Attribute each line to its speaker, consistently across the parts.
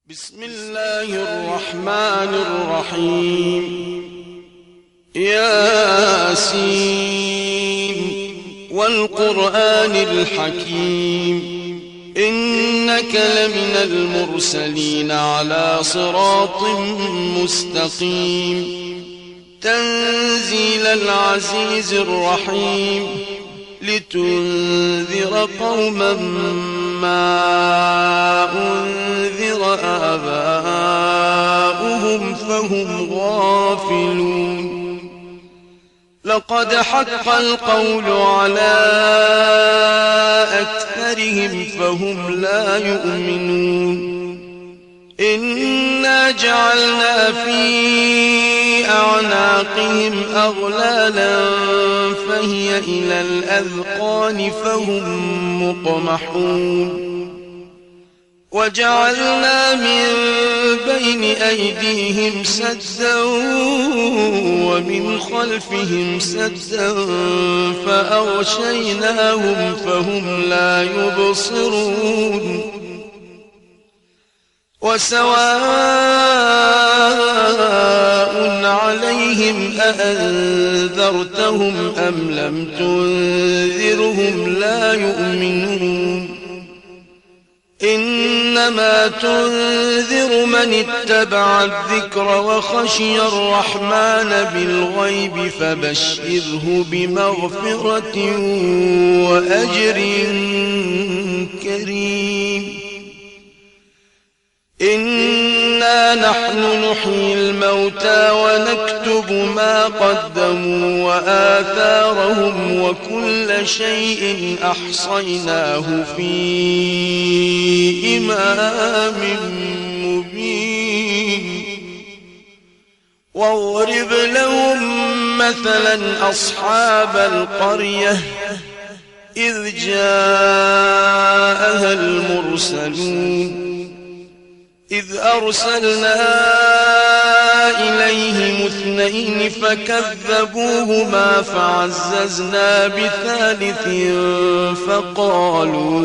Speaker 1: بسم الله الرحمن الرحيم. ياسين والقرآن الحكيم إنك لمن المرسلين على صراط مستقيم تنزيل العزيز الرحيم لتنذر قوما ما أنذر آباؤهم فهم غافلون. لقد حق القول على أكثرهم فهم لا يؤمنون. إنا جعلنا في أعناقهم أغلالا فهي إلى الأذقان فهم مقمحون. وجعلنا من بين أيديهم سدا ومن خلفهم سدا فأغشيناهم فهم لا يبصرون. وسواء عليهم أأنذرتهم أم لم تنذرهم لا يؤمنون. إنما تنذر من اتبع الذكر وخشي الرحمن بالغيب فبشره بمغفرة وأجر كريم. إنا نحن نحيي الموتى ونكتب ما قدموا وآثارهم وكل شيء أحصيناه في إمام مبين. واضرب لهم مثلا أصحاب القرية إذ جاءها المرسلون إذ أرسلنا إليهم 2 فكذبوهما فعززنا بثالث فقالوا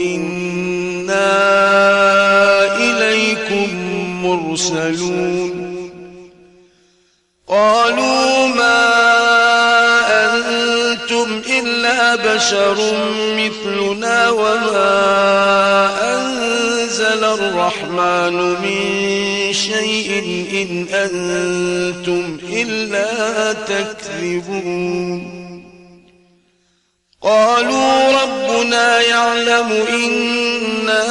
Speaker 1: إنا إليكم مرسلون. قالوا ما أنتم إلا بشر مثلنا وما أنزل الرحمن من شيء إن أنتم إلا تكذبون. قالوا ربنا يعلم إنا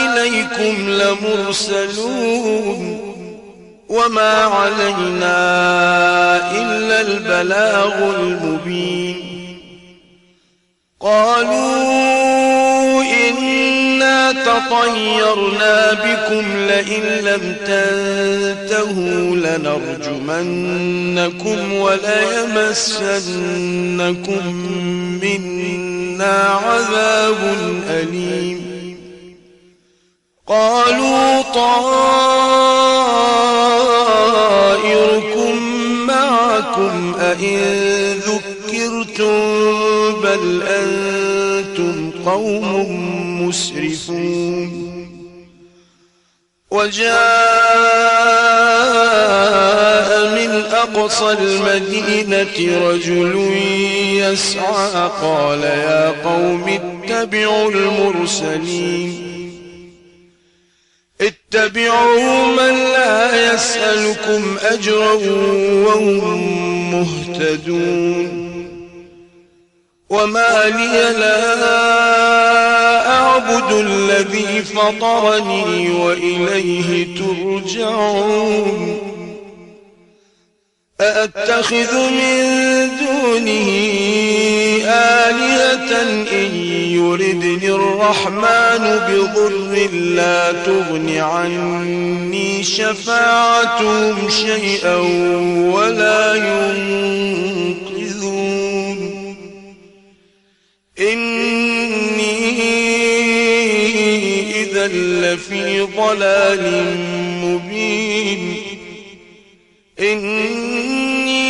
Speaker 1: إليكم لمرسلون وما علينا إلا البلاغ المبين. قالوا إنا تطيرنا بكم لئن لم تنتهوا لنرجمنكم وليمسنكم منا عذاب أليم. قالوا طائركم معكم أئن ذكرتم بل أنتم قوم مسرفون. وجاء من أقصى المدينة رجل يسعى قال يا قوم اتبعوا المرسلين اتبعوا من لا يسألكم أجرا وهم مهتدون. وما لي لا أعبد الذي فطرني وإليه ترجعون. أأتخذ من دونه آلهة إن يردني الرحمن بضر لا تغن عني شفاعتهم شيئا ولا ينقذون. إني إذا لفي ضلال مبين. إني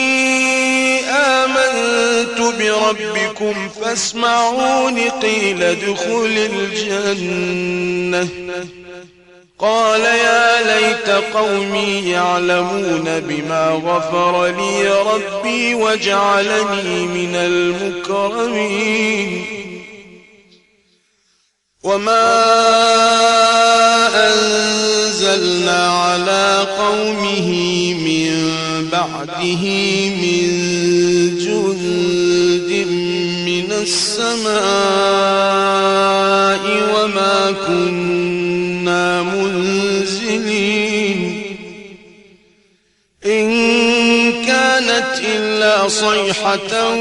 Speaker 1: آمنت بربي بربكم فاسمعون قيل ادخل الجنة قال يا ليت قومي يعلمون بما غفر لي ربي وجعلني من المكرمين وما أنزلنا على قومه من بعده من جند من السماء وما كنا منزلين إن كانت إلا صيحة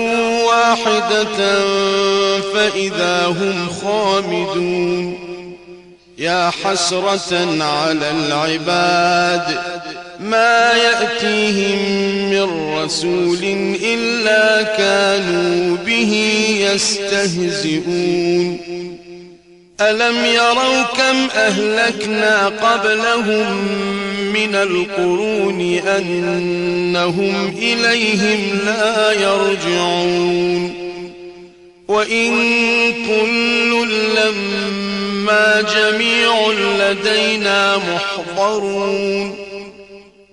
Speaker 1: واحدة فإذا هم خامدون يا حسرة على العباد ما يأتيهم من رسول إلا كانوا به يستهزئون ألم يروا كم أهلكنا قبلهم من القرون أنهم إليهم لا يرجعون وإن كل لما جميع لدينا محضرون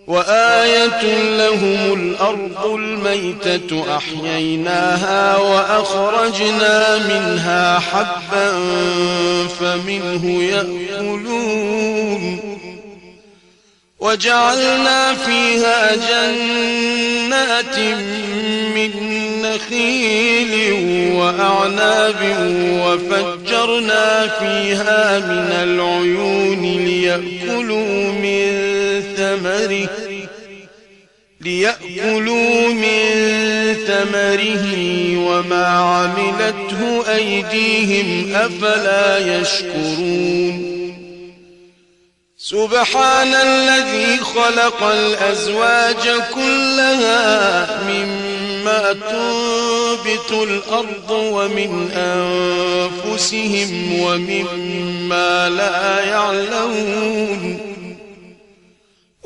Speaker 1: وآية لهم الأرض الميتة أحييناها وأخرجنا منها حبا فمنه يأكلون وجعلنا فيها جنات من نخيل وأعناب وفجرنا فيها من العيون ليأكلوا من ثمره وما عملته أيديهم أفلا يشكرون سبحان الذي خلق الأزواج كلها مما تنبت الأرض ومن أنفسهم ومما لا يعلمون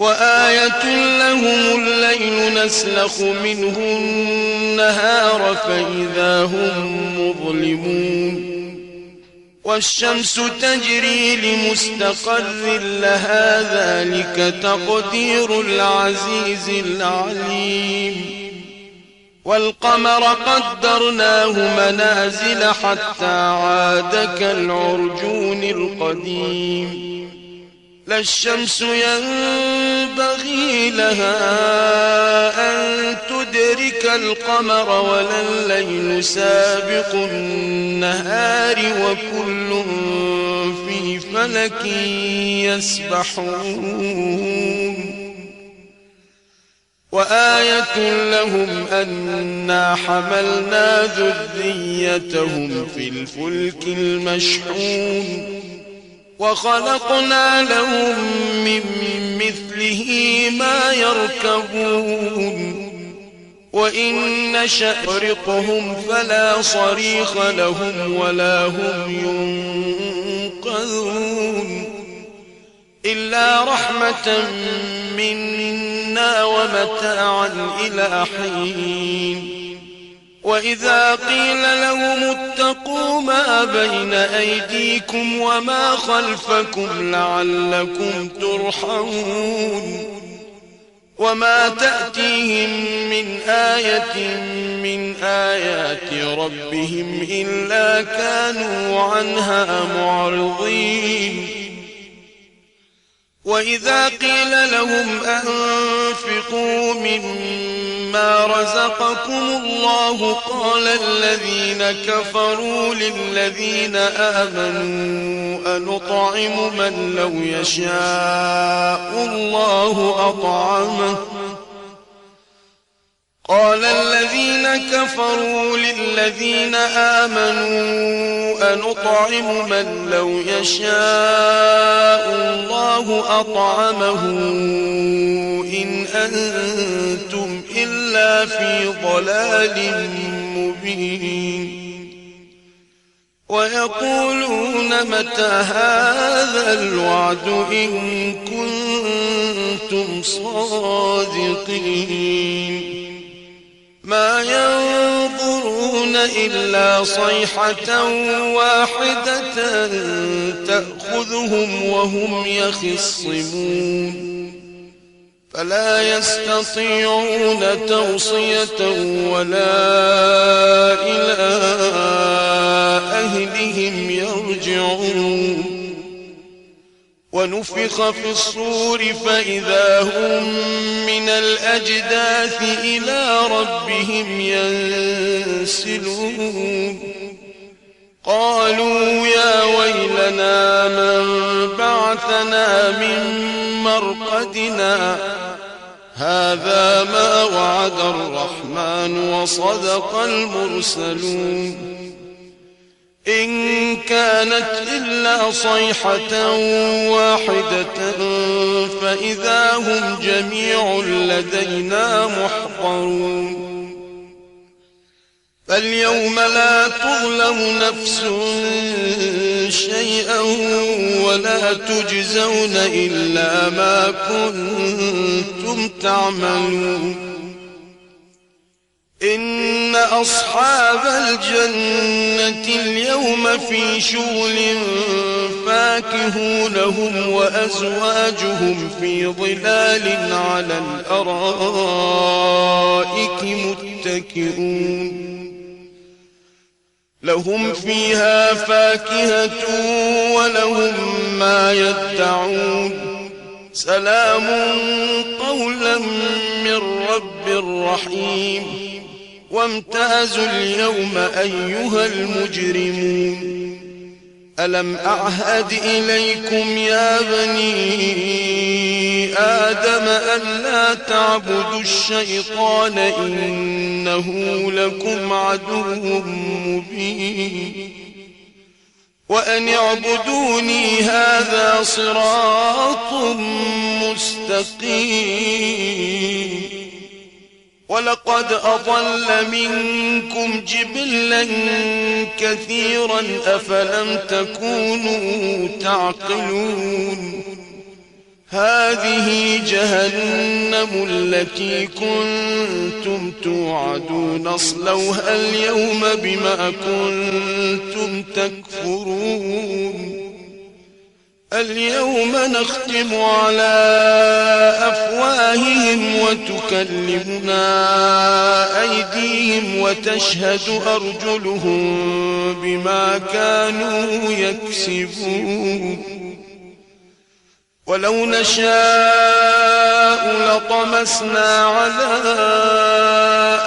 Speaker 1: وآية لهم الليل نسلخ منه النهار فإذا هم مظلمون والشمس تجري لمستقر لها ذلك تقدير العزيز العليم والقمر قدرناه منازل حتى عاد كالعرجون القديم لا الشمس ينبغي لها أن تدرك القمر ولا الليل سابق النهار وكل في فلك يسبحون وآية لهم أنا حملنا ذريتهم في الفلك المشحون وخلقنا لهم من مثله ما يركبون وإن نشأ نغرقهم فلا صريخ لهم ولا هم ينقذون إلا رحمة منا ومتاعا إلى حين وإذا قيل لهم اتقوا ما بين أيديكم وما خلفكم لعلكم ترحمون وما تأتيهم من آية من آيات ربهم إلا كانوا عنها معرضين وإذا قيل لهم أنفقوا مما رزقكم الله قال الذين كفروا للذين آمنوا أنطعم من لو يشاء الله أطعمه قال الذين كفروا للذين آمنوا أنطعم من لو يشاء الله أطعمه إن أنتم إلا في ضلال مبين ويقولون متى هذا الوعد إن كنتم صادقين ما ينظرون إلا صيحة واحدة تأخذهم وهم يخصمون فلا يستطيعون توصية ولا إلى أهلهم يرجعون ونفخ في الصور فإذا هم من الأجداث إلى ربهم ينسلون قالوا يا ويلنا من بعثنا من مرقدنا هذا ما وعد الرحمن وصدق المرسلون إن كانت إلا صيحة واحدة فإذا هم جميع لدينا محضرون فاليوم لا تظلم نفس شيئا ولا تجزون إلا ما كنتم تعملون إن أصحاب الجنة اليوم في شغل فاكهون هم وأزواجهم في ظلال على الأرائك متكئون لهم فيها فاكهة ولهم ما يدعون سلام قولا من رب رحيم وامتازوا اليوم أيها المجرمون ألم أعهد إليكم يا بني آدم ألا تعبدوا الشيطان إنه لكم عدو مبين وأن اعبدوني هذا صراط مستقيم ولقد أضل منكم جبلا كثيرا أفلم تكونوا تعقلون هذه جهنم التي كنتم توعدون اصلوها اليوم بما كنتم تكفرون اليوم نختم على أفواههم وتكلمنا أيديهم وتشهد أرجلهم بما كانوا يكسبون ولو نشاء لطمسنا على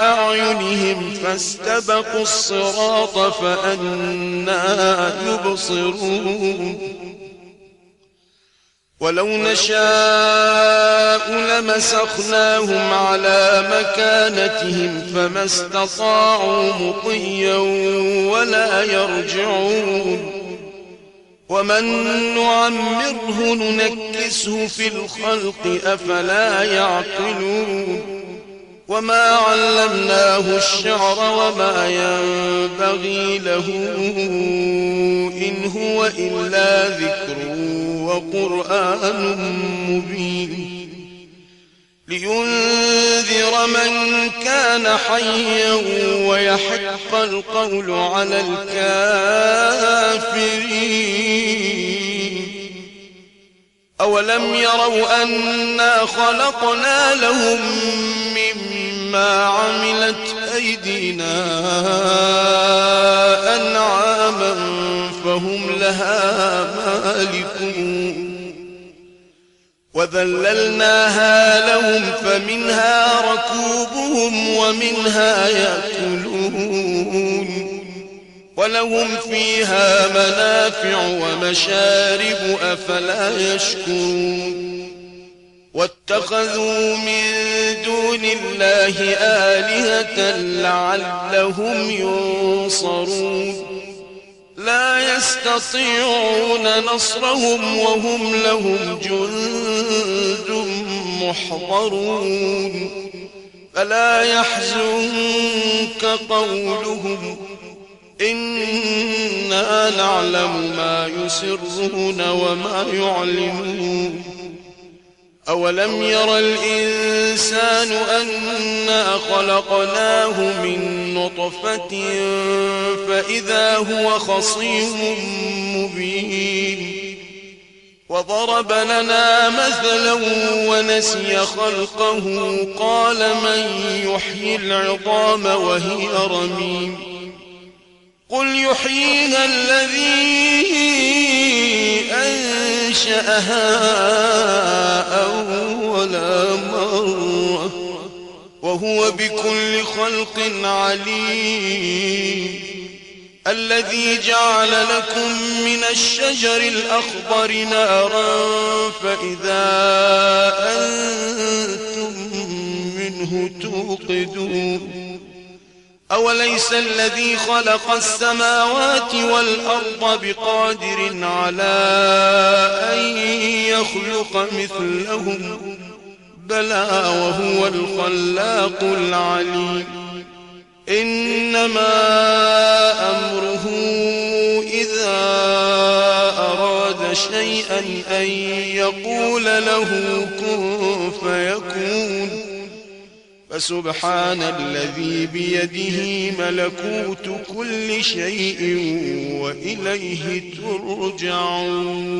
Speaker 1: أعينهم فاستبقوا الصراط فأنى يبصرون ولو نشاء لمسخناهم على مكانتهم فما استطاعوا مطيا ولا يرجعون ومن نعمره ننكسه في الخلق أفلا يعقلون وما علمناه الشعر وما ينبغي له إن هو إلا ذكر وقرآن مبين لينذر من كان حيا ويحق القول على الكافرين أولم يروا أنا خلقنا لهم مما عملت أيدينا أنعاما فهم لها مالكون وذللناها لهم فمنها ركوبهم ومنها يأكلون ولهم فيها منافع ومشارب أفلا يشكرون واتخذوا من دون الله آلهة لعلهم ينصرون لا يستطيعون نصرهم وهم لهم جند محضرون فلا يحزنك قولهم إنا نعلم ما يسرون وما يعلنون أولم ير الإنسان أنا خلقناه من نطفة فإذا هو خصيم مبين وضرب لنا مثلا ونسي خلقه قال من يحيي العظام وهي رميم قل يحييها الذي أنشأها أول مرة وهو بكل خلق عليم الذي جعل لكم من الشجر الأخضر نارا فإذا أنتم منه توقدون أوليس الذي خلق السماوات والأرض بقادر على أن يخلق مثلهم بلى وهو الخلاق العليم إنما أمره إذا أراد شيئا أن يقول له كن فيكون فسبحان الذي بيده ملكوت كل شيء وإليه ترجعون